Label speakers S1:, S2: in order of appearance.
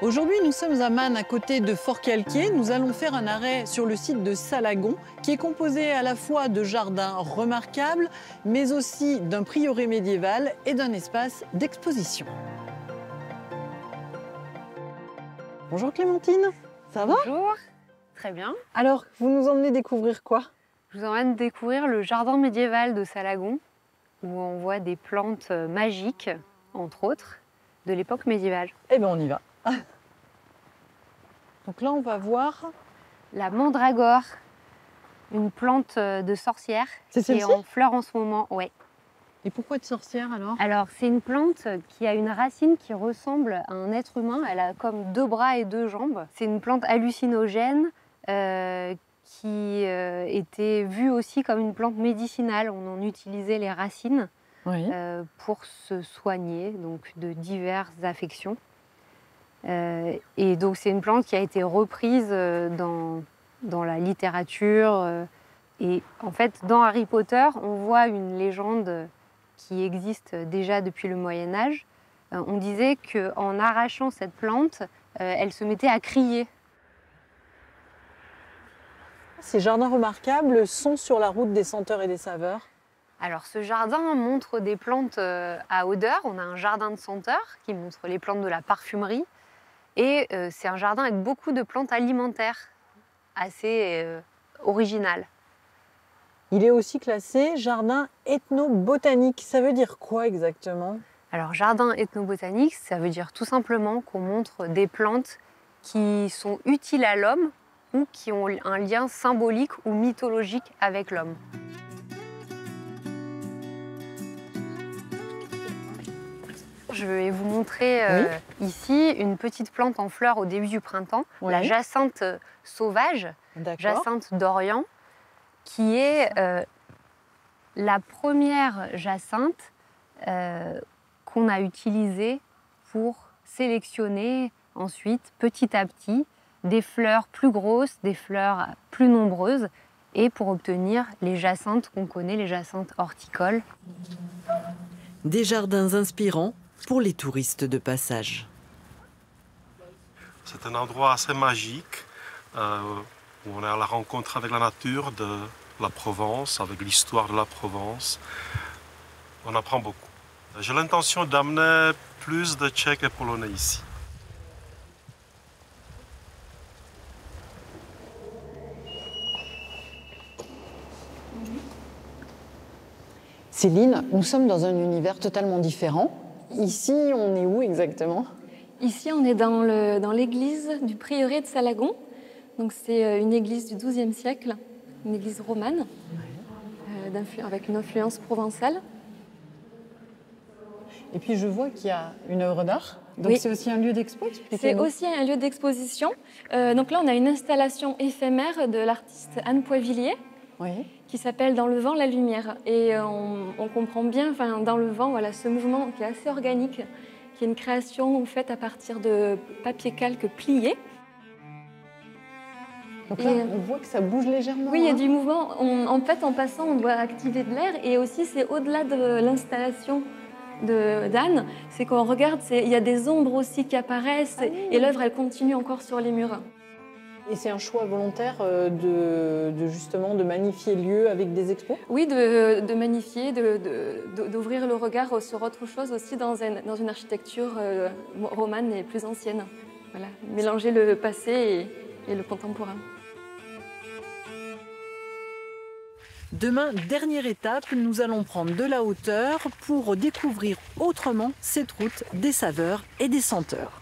S1: Aujourd'hui, nous sommes à Man, à côté de Forcalquier. Nous allons faire un arrêt sur le site de Salagon, qui est composé à la fois de jardins remarquables, mais aussi d'un prieuré médiéval et d'un espace d'exposition. Bonjour Clémentine, ça va?
S2: Bonjour, très bien.
S1: Alors, vous nous emmenez découvrir quoi?
S2: Je vous emmène découvrir le jardin médiéval de Salagon, où on voit des plantes magiques, entre autres, de l'époque médiévale.
S1: Eh bien, on y va. Donc là, on va voir...
S2: La mandragore, une plante de sorcière
S1: C'est
S2: qui est
S1: celle-ci?
S2: en fleur en ce moment. Ouais.
S1: Et pourquoi de sorcière alors?
S2: Alors, c'est une plante qui a une racine qui ressemble à un être humain. Elle a comme 2 bras et 2 jambes. C'est une plante hallucinogène qui était vue aussi comme une plante médicinale. On en utilisait les racines
S1: Oui.
S2: pour se soigner donc de diverses affections. Et donc c'est une plante qui a été reprise dans la littérature. Et en fait, dans Harry Potter, on voit une légende qui existe déjà depuis le Moyen-Âge. On disait qu'en arrachant cette plante, elle se mettait à crier.
S1: Ces jardins remarquables sont sur la route des senteurs et des saveurs.
S2: Alors ce jardin montre des plantes à odeur. On a un jardin de senteurs qui montre les plantes de la parfumerie. Et c'est un jardin avec beaucoup de plantes alimentaires, assez originales.
S1: Il est aussi classé jardin ethnobotanique. Ça veut dire quoi exactement?
S2: Alors jardin ethnobotanique, ça veut dire tout simplement qu'on montre des plantes qui sont utiles à l'homme ou qui ont un lien symbolique ou mythologique avec l'homme. Je vais vous montrer ici une petite plante en fleurs au début du printemps, la jacinthe sauvage, jacinthe d'Orient, qui est la première jacinthe qu'on a utilisée pour sélectionner ensuite, petit à petit, des fleurs plus grosses, des fleurs plus nombreuses, et pour obtenir les jacinthes qu'on connaît, les jacinthes horticoles.
S3: Des jardins inspirants pour les touristes de passage.
S4: C'est un endroit assez magique où on est à la rencontre avec la nature de la Provence, avec l'histoire de la Provence. On apprend beaucoup. J'ai l'intention d'amener plus de Tchèques et Polonais ici.
S1: Céline, nous sommes dans un univers totalement différent. Ici, on est où exactement?
S5: Ici, on est dans l'église du prieuré de Salagon. Donc, c'est une église du XIIe siècle, une église romane, avec une influence provençale.
S1: Et puis, je vois qu'il y a une œuvre d'art. Donc,
S5: oui.
S1: C'est aussi un lieu d'expo?
S5: C'est aussi un lieu d'exposition. Donc là, on a une installation éphémère de l'artiste Anne Poivillier.
S1: Oui.
S5: Qui s'appelle Dans le vent, la lumière. Et on comprend bien, dans le vent, voilà, ce mouvement qui est assez organique, qui est une création faite à partir de papier calque plié.
S1: Donc là, on voit que ça bouge légèrement.
S5: Oui, il y a du mouvement. En fait, en passant, on doit activer de l'air. Et aussi, c'est au-delà de l'installation d'Anne, c'est qu'on regarde, il y a des ombres aussi qui apparaissent. Et l'œuvre, elle continue encore sur les murs.
S1: Et c'est un choix volontaire justement de magnifier le lieu avec des expos?
S5: Oui, de magnifier, d'ouvrir le regard sur autre chose aussi dans une architecture romane et plus ancienne. Voilà, mélanger le passé et le contemporain.
S3: Demain, dernière étape, nous allons prendre de la hauteur pour découvrir autrement cette route des saveurs et des senteurs.